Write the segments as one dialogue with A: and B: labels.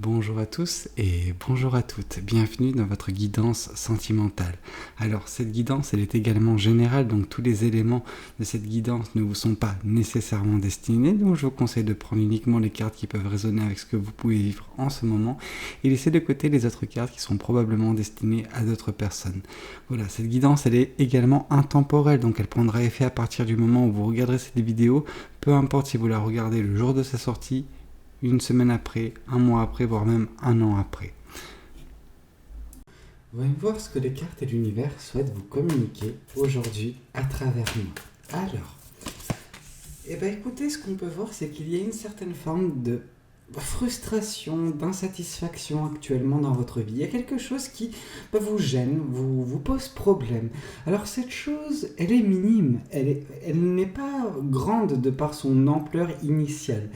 A: Bonjour à tous et bonjour à toutes, bienvenue dans votre guidance sentimentale. Alors cette guidance elle est également générale, donc tous les éléments de cette guidance ne vous sont pas nécessairement destinés, donc je vous conseille de prendre uniquement les cartes qui peuvent résonner avec ce que vous pouvez vivre en ce moment et laisser de côté les autres cartes qui sont probablement destinées à d'autres personnes. Voilà, cette guidance elle est également intemporelle, donc elle prendra effet à partir du moment où vous regarderez cette vidéo, peu importe si vous la regardez le jour de sa sortie, une semaine après, un mois après, voire même un an après. Voyons voir ce que les cartes et l'univers souhaitent vous communiquer aujourd'hui à travers nous. Alors, écoutez, ce qu'on peut voir, c'est qu'il y a une certaine forme de frustration, d'insatisfaction actuellement dans votre vie. Il y a quelque chose qui vous gêne, vous pose problème. Alors cette chose, elle est minime, elle n'est pas grande de par son ampleur initiale.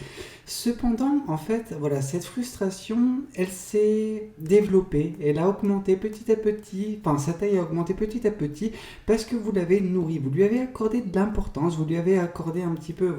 A: Cependant, en fait, voilà, cette frustration, elle s'est développée, elle a augmenté petit à petit, enfin sa taille a augmenté petit à petit parce que vous l'avez nourrie, vous lui avez accordé de l'importance, vous lui avez accordé un petit peu,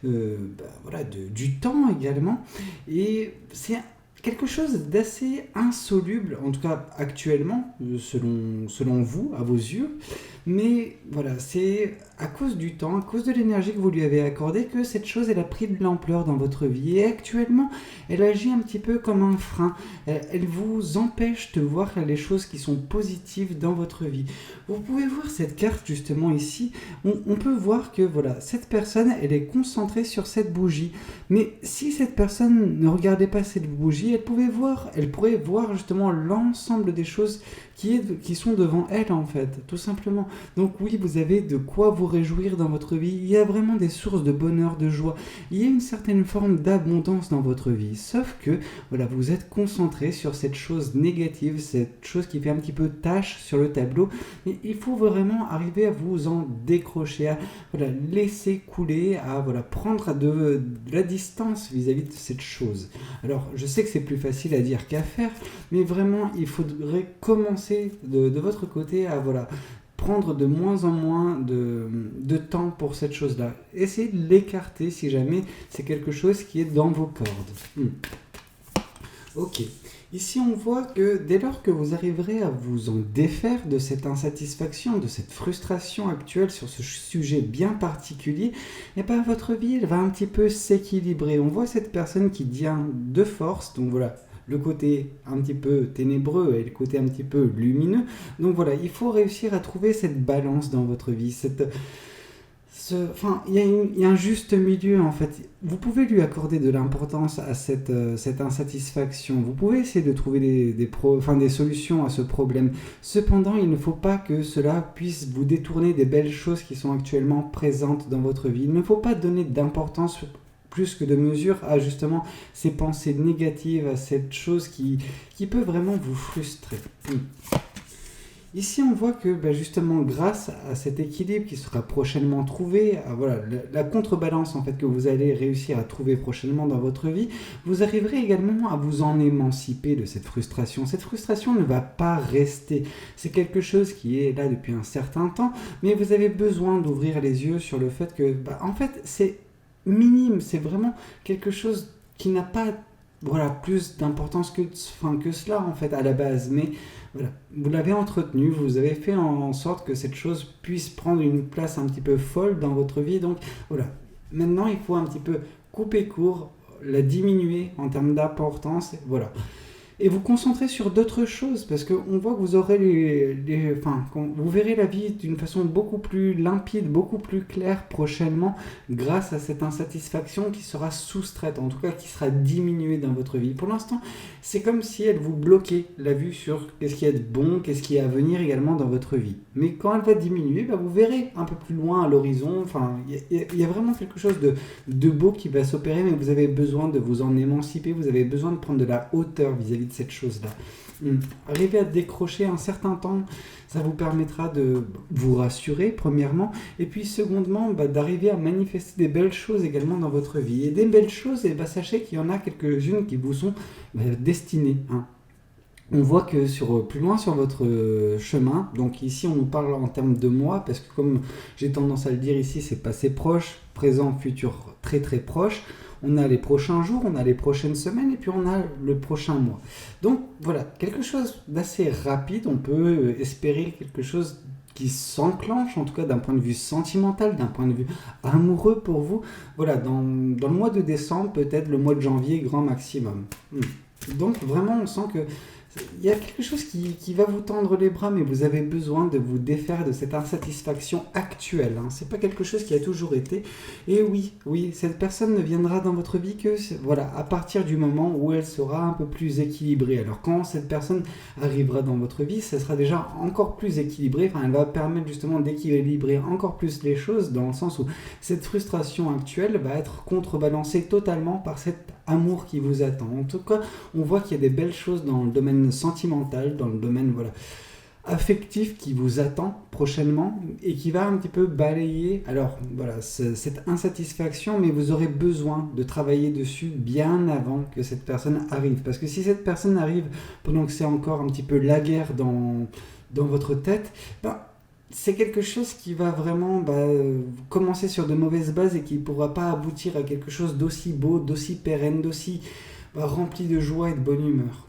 A: du temps également, et c'est quelque chose d'assez insoluble, en tout cas actuellement, selon vous, à vos yeux. Mais voilà, c'est à cause du temps, à cause de l'énergie que vous lui avez accordée, que cette chose, elle a pris de l'ampleur dans votre vie. Et actuellement, elle agit un petit peu comme un frein. Elle vous empêche de voir les choses qui sont positives dans votre vie. Vous pouvez voir cette carte justement ici. On peut voir que voilà, cette personne, elle est concentrée sur cette bougie. Mais si cette personne ne regardait pas cette bougie, elle pourrait voir justement l'ensemble des choses qui sont devant elle en fait, tout simplement. Donc oui, vous avez de quoi vous réjouir dans votre vie, il y a vraiment des sources de bonheur, de joie, il y a une certaine forme d'abondance dans votre vie, sauf que voilà, vous êtes concentré sur cette chose négative, cette chose qui fait un petit peu tache sur le tableau, et il faut vraiment arriver à vous en décrocher, à laisser couler, à prendre de la distance vis-à-vis de cette chose. Alors, je sais que c'est plus facile à dire qu'à faire, mais vraiment, il faudrait commencer de votre côté à prendre de moins en moins de temps pour cette chose-là. Essayez de l'écarter si jamais c'est quelque chose qui est dans vos cordes. Ok. Ici, on voit que dès lors que vous arriverez à vous en défaire de cette insatisfaction, de cette frustration actuelle sur ce sujet bien particulier, votre vie, elle va un petit peu s'équilibrer. On voit cette personne qui devient de force, donc voilà, le côté un petit peu ténébreux et le côté un petit peu lumineux. Donc voilà, il faut réussir à trouver cette balance dans votre vie, il y a un juste milieu en fait. Vous pouvez lui accorder de l'importance à cette insatisfaction. Vous pouvez essayer de trouver des solutions à ce problème. Cependant, il ne faut pas que cela puisse vous détourner des belles choses qui sont actuellement présentes dans votre vie. Il ne faut pas donner d'importance plus que de mesure à justement ces pensées négatives, à cette chose qui peut vraiment vous frustrer. Ici, on voit que justement, grâce à cet équilibre qui sera prochainement trouvé, la contrebalance en fait que vous allez réussir à trouver prochainement dans votre vie, vous arriverez également à vous en émanciper de cette frustration. Cette frustration ne va pas rester. C'est quelque chose qui est là depuis un certain temps, mais vous avez besoin d'ouvrir les yeux sur le fait que, en fait, c'est minime. C'est vraiment quelque chose qui n'a pas plus d'importance que cela en fait à la base, mais vous l'avez entretenu, vous avez fait en sorte que cette chose puisse prendre une place un petit peu folle dans votre vie, donc maintenant il faut un petit peu couper court, la diminuer en termes d'importance, et vous concentrer sur d'autres choses, parce qu'on voit que vous aurez vous verrez la vie d'une façon beaucoup plus limpide, beaucoup plus claire prochainement, grâce à cette insatisfaction qui sera soustraite, en tout cas qui sera diminuée dans votre vie. Pour l'instant, c'est comme si elle vous bloquait la vue sur qu'est-ce qui est de bon, qu'est-ce qui est à venir également dans votre vie. Mais quand elle va diminuer, vous verrez un peu plus loin à l'horizon, il y a vraiment quelque chose de beau qui va s'opérer, mais vous avez besoin de vous en émanciper, vous avez besoin de prendre de la hauteur vis-à-vis de cette chose-là. Arriver à décrocher un certain temps, ça vous permettra de vous rassurer, premièrement, et puis secondement, d'arriver à manifester des belles choses également dans votre vie. Et des belles choses, sachez qu'il y en a quelques-unes qui vous sont destinées. On voit que plus loin sur votre chemin, donc ici on nous parle en termes de mois, parce que comme j'ai tendance à le dire ici, c'est passé proche, présent, futur très très proche. on a les prochains jours, on a les prochaines semaines et puis on a le prochain mois. Donc voilà, quelque chose d'assez rapide, on peut espérer quelque chose qui s'enclenche, en tout cas d'un point de vue sentimental, d'un point de vue amoureux pour vous. Voilà, dans le mois de décembre, peut-être le mois de janvier, grand maximum. Donc vraiment, on sent que il y a quelque chose qui va vous tendre les bras, mais vous avez besoin de vous défaire de cette insatisfaction actuelle. C'est pas quelque chose qui a toujours été. Et oui, cette personne ne viendra dans votre vie que voilà, à partir du moment où elle sera un peu plus équilibrée. Alors quand cette personne arrivera dans votre vie, ça sera déjà encore plus équilibré. Enfin, elle va permettre justement d'équilibrer encore plus les choses, dans le sens où cette frustration actuelle va être contrebalancée totalement par cet amour qui vous attend. En tout cas, on voit qu'il y a des belles choses dans le domaine sentimental, dans le domaine affectif qui vous attend prochainement et qui va un petit peu balayer cette insatisfaction, mais vous aurez besoin de travailler dessus bien avant que cette personne arrive, parce que si cette personne arrive pendant que c'est encore un petit peu la guerre dans votre tête, c'est quelque chose qui va vraiment commencer sur de mauvaises bases et qui ne pourra pas aboutir à quelque chose d'aussi beau, d'aussi pérenne, d'aussi rempli de joie et de bonne humeur.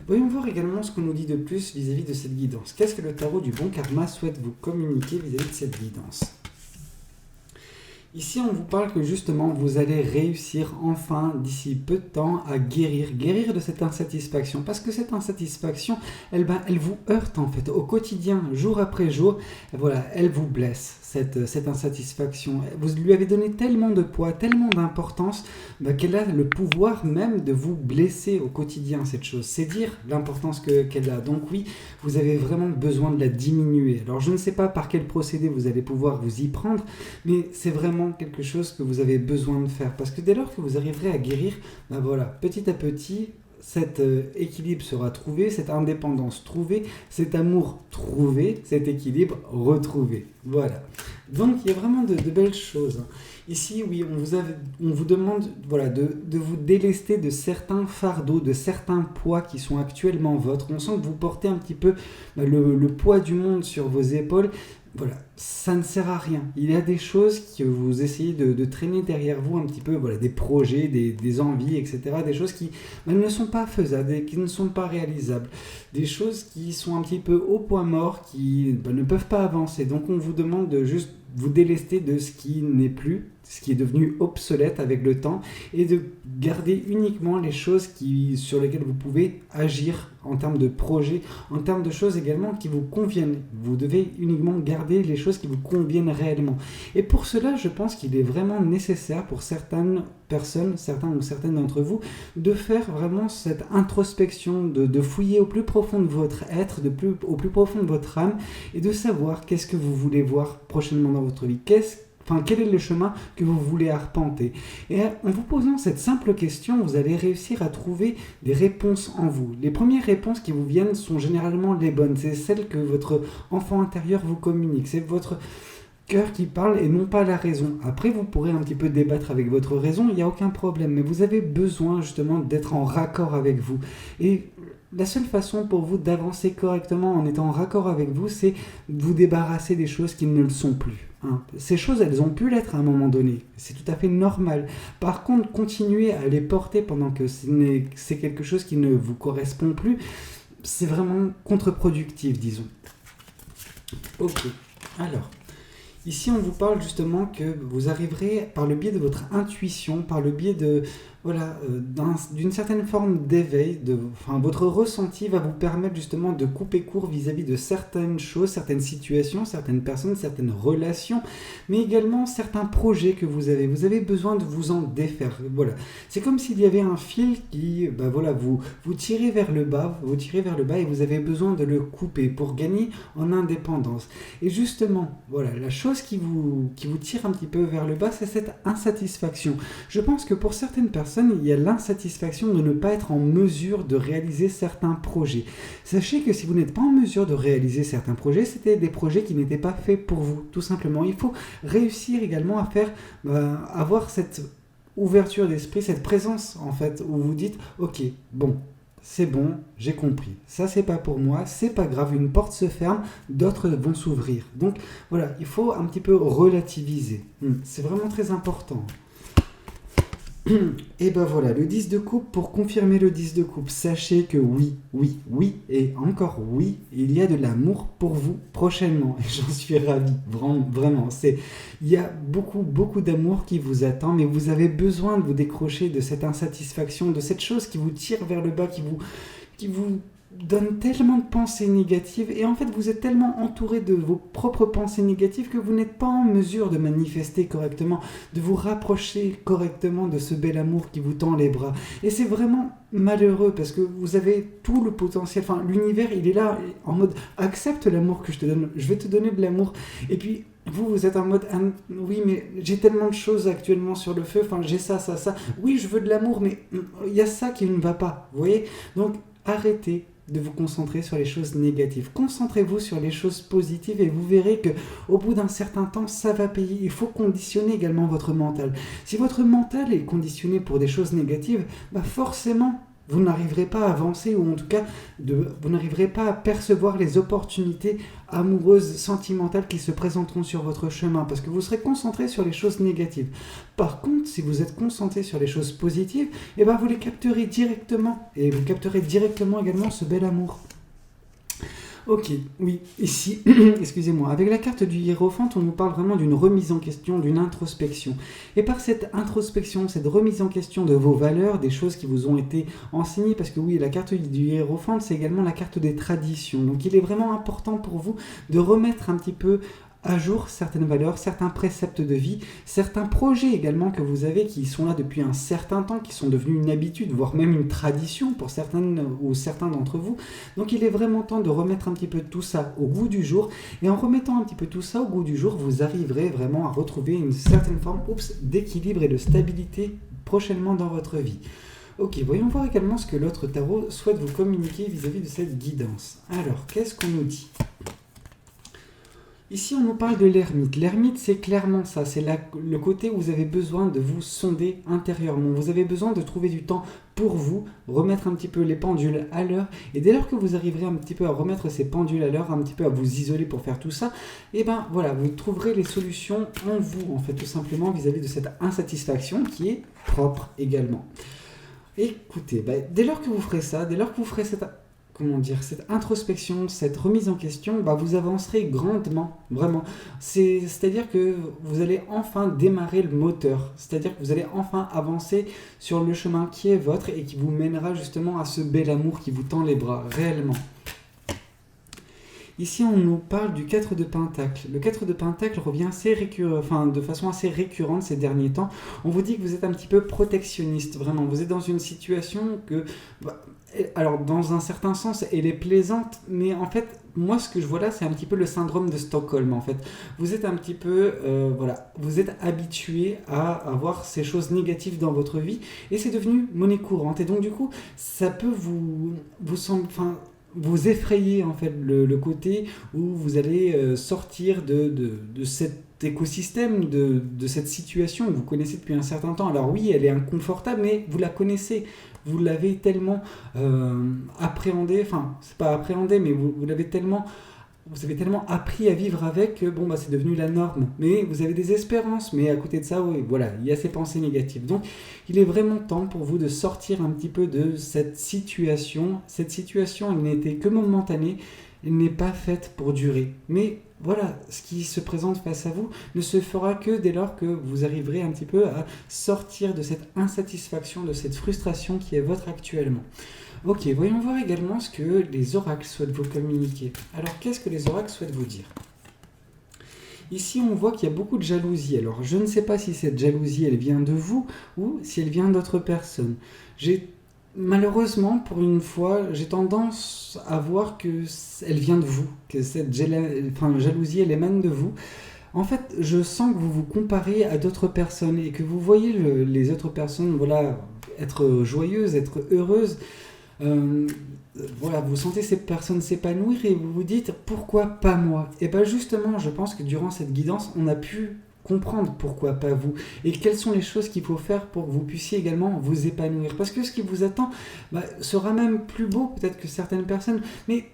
A: Voyons voir également ce qu'on nous dit de plus vis-à-vis de cette guidance. Qu'est-ce que le tarot du bon karma souhaite vous communiquer vis-à-vis de cette guidance ? Ici, on vous parle que justement, vous allez réussir enfin, d'ici peu de temps, à guérir de cette insatisfaction. Parce que cette insatisfaction, elle vous heurte en fait au quotidien, jour après jour. Voilà, elle vous blesse, cette insatisfaction. Vous lui avez donné tellement de poids, tellement d'importance, qu'elle a le pouvoir même de vous blesser au quotidien, cette chose. C'est dire l'importance qu'elle a. Donc oui, vous avez vraiment besoin de la diminuer. Alors je ne sais pas par quel procédé vous allez pouvoir vous y prendre, mais c'est vraiment quelque chose que vous avez besoin de faire, parce que dès lors que vous arriverez à guérir, petit à petit cet équilibre sera trouvé, cette indépendance trouvée, cet amour trouvé, cet équilibre retrouvé. Voilà. Donc il y a vraiment de belles choses. Ici, oui, on vous demande de vous délester de certains fardeaux, de certains poids qui sont actuellement vôtres. On sent que vous portez un petit peu le poids du monde sur vos épaules. Voilà, ça ne sert à rien. Il y a des choses que vous essayez de traîner derrière vous un petit peu, des projets, des envies, etc. Des choses qui ne sont pas faisables, qui ne sont pas réalisables. Des choses qui sont un petit peu au point mort, qui ne peuvent pas avancer. Donc on vous demande de juste vous délester de ce qui n'est plus, ce qui est devenu obsolète avec le temps, et de garder uniquement les choses sur lesquelles vous pouvez agir en termes de projets, en termes de choses également qui vous conviennent. Vous devez uniquement garder les choses qui vous conviennent réellement. Et pour cela, je pense qu'il est vraiment nécessaire pour certaines personnes, certains ou certaines d'entre vous, de faire vraiment cette introspection, de fouiller au plus profond de votre être, au plus profond de votre âme, et de savoir qu'est-ce que vous voulez voir prochainement dans votre vie. Quel est le chemin que vous voulez arpenter? Et en vous posant cette simple question, vous allez réussir à trouver des réponses en vous. Les premières réponses qui vous viennent sont généralement les bonnes. C'est celles que votre enfant intérieur vous communique. C'est votre cœur qui parle et non pas la raison. Après, vous pourrez un petit peu débattre avec votre raison, il n'y a aucun problème. Mais vous avez besoin justement d'être en raccord avec vous. Et la seule façon pour vous d'avancer correctement en étant en raccord avec vous, c'est de vous débarrasser des choses qui ne le sont plus. Ces choses, elles ont pu l'être à un moment donné. C'est tout à fait normal. Par contre, continuer à les porter pendant que c'est quelque chose qui ne vous correspond plus, c'est vraiment contre-productif, disons. Ok, alors... Ici, on vous parle justement que vous arriverez par le biais de votre intuition, par le biais d'une certaine forme d'éveil, votre ressenti va vous permettre justement de couper court vis-à-vis de certaines choses, certaines situations, certaines personnes, certaines relations, mais également certains projets que vous avez. Vous avez besoin de vous en défaire. Voilà. C'est comme s'il y avait un fil qui, vous tirez vers le bas, et vous avez besoin de le couper pour gagner en indépendance. Et justement, la chose qui vous tire un petit peu vers le bas, c'est cette insatisfaction. Je pense que pour certaines personnes, il y a l'insatisfaction de ne pas être en mesure de réaliser certains projets. Sachez que si vous n'êtes pas en mesure de réaliser certains projets, c'était des projets qui n'étaient pas faits pour vous, tout simplement. Il faut réussir également à avoir cette ouverture d'esprit, cette présence en fait, où vous dites « Ok, bon, c'est bon, j'ai compris. Ça, c'est pas pour moi, c'est pas grave. Une porte se ferme, d'autres vont s'ouvrir. » Donc, il faut un petit peu relativiser. C'est vraiment très important. Et ben voilà, le 10 de coupe, pour confirmer le 10 de coupe, sachez que oui, oui, oui, et encore oui, il y a de l'amour pour vous prochainement. Et j'en suis ravi, vraiment. Il y a beaucoup, beaucoup d'amour qui vous attend, mais vous avez besoin de vous décrocher de cette insatisfaction, de cette chose qui vous tire vers le bas, qui vous donne tellement de pensées négatives, et en fait vous êtes tellement entouré de vos propres pensées négatives que vous n'êtes pas en mesure de manifester correctement, de vous rapprocher correctement de ce bel amour qui vous tend les bras. Et c'est vraiment malheureux parce que vous avez tout le potentiel, enfin l'univers il est là en mode accepte l'amour que je te donne, je vais te donner de l'amour, et puis vous êtes en mode oui mais j'ai tellement de choses actuellement sur le feu, enfin j'ai ça, oui je veux de l'amour mais il y a ça qui ne va pas, vous voyez. Donc arrêtez de vous concentrer sur les choses négatives. Concentrez-vous sur les choses positives et vous verrez que au bout d'un certain temps, ça va payer. Il faut conditionner également votre mental. Si votre mental est conditionné pour des choses négatives, forcément, vous n'arriverez pas à avancer, ou en tout cas, vous n'arriverez pas à percevoir les opportunités amoureuses, sentimentales qui se présenteront sur votre chemin, parce que vous serez concentré sur les choses négatives. Par contre, si vous êtes concentré sur les choses positives, vous les capterez directement, et vous capterez directement également ce bel amour. Ok, oui, ici, excusez-moi, avec la carte du Hiérophant, on nous parle vraiment d'une remise en question, d'une introspection. Et par cette introspection, cette remise en question de vos valeurs, des choses qui vous ont été enseignées, parce que oui, la carte du Hiérophant, c'est également la carte des traditions. Donc il est vraiment important pour vous de remettre un petit peu à jour certaines valeurs, certains préceptes de vie, certains projets également que vous avez qui sont là depuis un certain temps, qui sont devenus une habitude, voire même une tradition pour certaines ou certains d'entre vous. Donc il est vraiment temps de remettre un petit peu tout ça au goût du jour, et en remettant un petit peu tout ça au goût du jour, vous arriverez vraiment à retrouver une certaine forme d'équilibre et de stabilité prochainement dans votre vie. Ok, voyons voir également ce que l'autre tarot souhaite vous communiquer vis-à-vis de cette guidance. Alors, qu'est-ce qu'on nous dit ? Ici, on nous parle de l'ermite. L'ermite, c'est clairement ça. C'est le côté où vous avez besoin de vous sonder intérieurement. Vous avez besoin de trouver du temps pour vous, remettre un petit peu les pendules à l'heure. Et dès lors que vous arriverez un petit peu à remettre ces pendules à l'heure, un petit peu à vous isoler pour faire tout ça, voilà, vous trouverez les solutions en vous, en fait, tout simplement, vis-à-vis de cette insatisfaction qui est propre également. Écoutez, dès lors que vous ferez ça, dès lors que vous ferez cette introspection, cette remise en question, vous avancerez grandement, vraiment. C'est-à-dire que vous allez enfin démarrer le moteur, c'est-à-dire que vous allez enfin avancer sur le chemin qui est votre et qui vous mènera justement à ce bel amour qui vous tend les bras, réellement. Ici, on nous parle du 4 de Pentacle. Le 4 de Pentacle revient de façon assez récurrente ces derniers temps. On vous dit que vous êtes un petit peu protectionniste, vraiment. Vous êtes dans une situation que... alors, dans un certain sens, elle est plaisante, mais en fait, moi, ce que je vois là, c'est un petit peu le syndrome de Stockholm, en fait. Vous êtes un petit peu... vous êtes habitué à avoir ces choses négatives dans votre vie, et c'est devenu monnaie courante. Et donc, du coup, ça peut vous effrayer en fait le côté où vous allez sortir de cet écosystème, de cette situation que vous connaissez depuis un certain temps. Alors oui, elle est inconfortable, mais vous la connaissez, vous l'avez tellement appréhendée, enfin c'est pas appréhendé, mais vous l'avez tellement... Vous avez tellement appris à vivre avec que c'est devenu la norme. Mais vous avez des espérances. Mais à côté de ça, oui, voilà, il y a ces pensées négatives. Donc, il est vraiment temps pour vous de sortir un petit peu de cette situation. Cette situation, elle n'était que momentanée. Elle n'est pas faite pour durer. Mais voilà, ce qui se présente face à vous ne se fera que dès lors que vous arriverez un petit peu à sortir de cette insatisfaction, de cette frustration qui est votre actuellement. Ok, voyons voir également ce que les oracles souhaitent vous communiquer. Alors, qu'est-ce que les oracles souhaitent vous dire ? Ici, on voit qu'il y a beaucoup de jalousie. Alors, je ne sais pas si cette jalousie, elle vient de vous ou si elle vient d'autres personnes. Malheureusement, pour une fois, j'ai tendance à voir qu'elle vient de vous, que cette jalousie, elle émane de vous. En fait, je sens que vous vous comparez à d'autres personnes et que vous voyez les autres personnes être joyeuses, être heureuses. Vous sentez ces personnes s'épanouir et vous vous dites pourquoi pas moi. Et justement, je pense que durant cette guidance, on a pu comprendre pourquoi pas vous et quelles sont les choses qu'il faut faire pour que vous puissiez également vous épanouir. Parce que ce qui vous attend sera même plus beau peut-être que certaines personnes, mais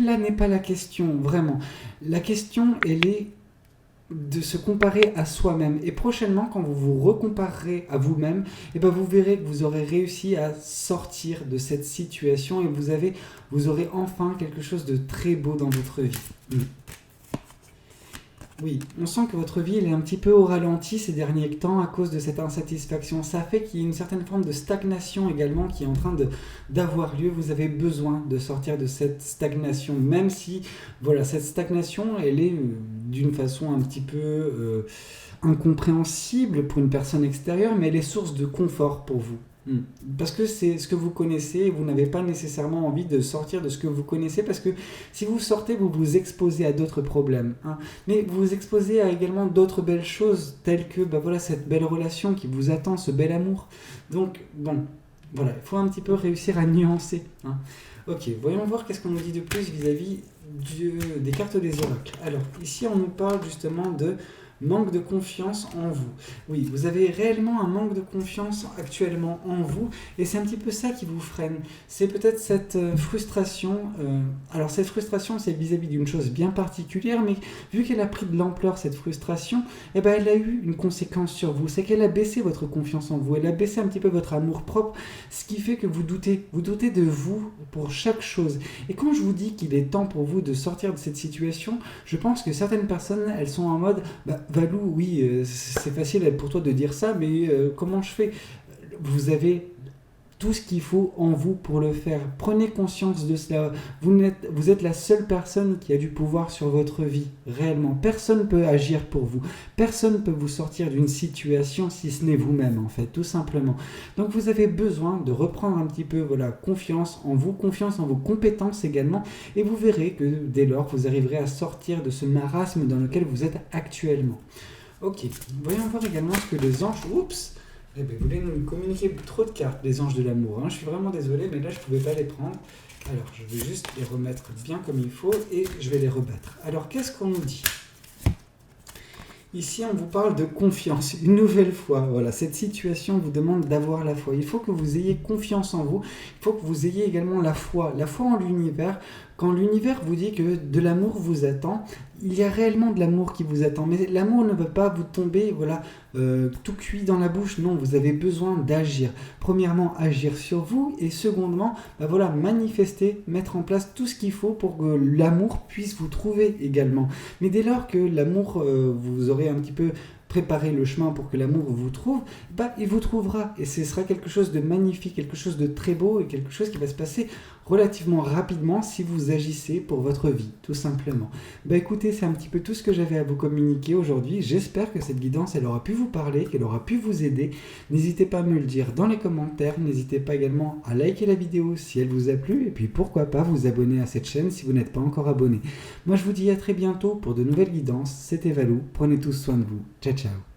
A: là n'est pas la question, vraiment. La question, elle est de se comparer à soi-même. Et prochainement, quand vous vous recomparerez à vous-même, et ben vous verrez que vous aurez réussi à sortir de cette situation et vous aurez enfin quelque chose de très beau dans votre vie. Oui, on sent que votre vie elle est un petit peu au ralenti ces derniers temps à cause de cette insatisfaction. Ça fait qu'il y a une certaine forme de stagnation également qui est en train d'avoir lieu. Vous avez besoin de sortir de cette stagnation, même si voilà, cette stagnation elle est d'une façon un petit peu incompréhensible pour une personne extérieure, mais elle est source de confort pour vous. Parce que c'est ce que vous connaissez et vous n'avez pas nécessairement envie de sortir de ce que vous connaissez parce que si vous sortez, vous vous exposez à d'autres problèmes. Mais vous vous exposez à également d'autres belles choses telles que voilà, cette belle relation qui vous attend, ce bel amour. Donc, bon, voilà, il faut un petit peu réussir à nuancer. Ok, voyons voir qu'est-ce qu'on nous dit de plus vis-à-vis des cartes des oracles. Alors, ici, on nous parle justement de manque de confiance en vous. Oui, vous avez réellement un manque de confiance actuellement en vous et c'est un petit peu ça qui vous freine. C'est peut-être cette frustration. Alors cette frustration, c'est vis-à-vis d'une chose bien particulière, mais vu qu'elle a pris de l'ampleur, cette frustration, eh ben, elle a eu une conséquence sur vous. C'est qu'elle a baissé votre confiance en vous. Elle a baissé un petit peu votre amour-propre, ce qui fait que vous doutez. Vous doutez de vous pour chaque chose. Et quand je vous dis qu'il est temps pour vous de sortir de cette situation, je pense que certaines personnes, elles sont en mode Valou, oui, c'est facile pour toi de dire ça, mais comment je fais? Vous avez tout ce qu'il faut en vous pour le faire. Prenez conscience de cela. Vous êtes la seule personne qui a du pouvoir sur votre vie, réellement. Personne ne peut agir pour vous. Personne ne peut vous sortir d'une situation si ce n'est vous-même, en fait, tout simplement. Donc vous avez besoin de reprendre un petit peu confiance en vous, confiance en vos compétences également, et vous verrez que dès lors, vous arriverez à sortir de ce marasme dans lequel vous êtes actuellement. Ok, voyons voir également ce que les anges... Oups! Eh bien, vous voulez nous communiquer trop de cartes, les anges de l'amour. Je suis vraiment désolé, mais là, je ne pouvais pas les prendre. Alors, je vais juste les remettre bien comme il faut et je vais les rebattre. Alors, qu'est-ce qu'on nous dit ? Ici, on vous parle de confiance. Une nouvelle fois, voilà, cette situation vous demande d'avoir la foi. Il faut que vous ayez confiance en vous. Il faut que vous ayez également la foi en l'univers. Quand l'univers vous dit que de l'amour vous attend, il y a réellement de l'amour qui vous attend. Mais l'amour ne va pas vous tomber tout cuit dans la bouche. Non, vous avez besoin d'agir. Premièrement, agir sur vous. Et secondement, manifester, mettre en place tout ce qu'il faut pour que l'amour puisse vous trouver également. Mais dès lors que l'amour, vous aurez un petit peu préparer le chemin pour que l'amour vous trouve, il vous trouvera. Et ce sera quelque chose de magnifique, quelque chose de très beau et quelque chose qui va se passer relativement rapidement si vous agissez pour votre vie, tout simplement. Écoutez, c'est un petit peu tout ce que j'avais à vous communiquer aujourd'hui. J'espère que cette guidance, elle aura pu vous parler, qu'elle aura pu vous aider. N'hésitez pas à me le dire dans les commentaires. N'hésitez pas également à liker la vidéo si elle vous a plu. Et puis pourquoi pas vous abonner à cette chaîne si vous n'êtes pas encore abonné. Moi, je vous dis à très bientôt pour de nouvelles guidances. C'était Valou. Prenez tous soin de vous. Ciao, ciao.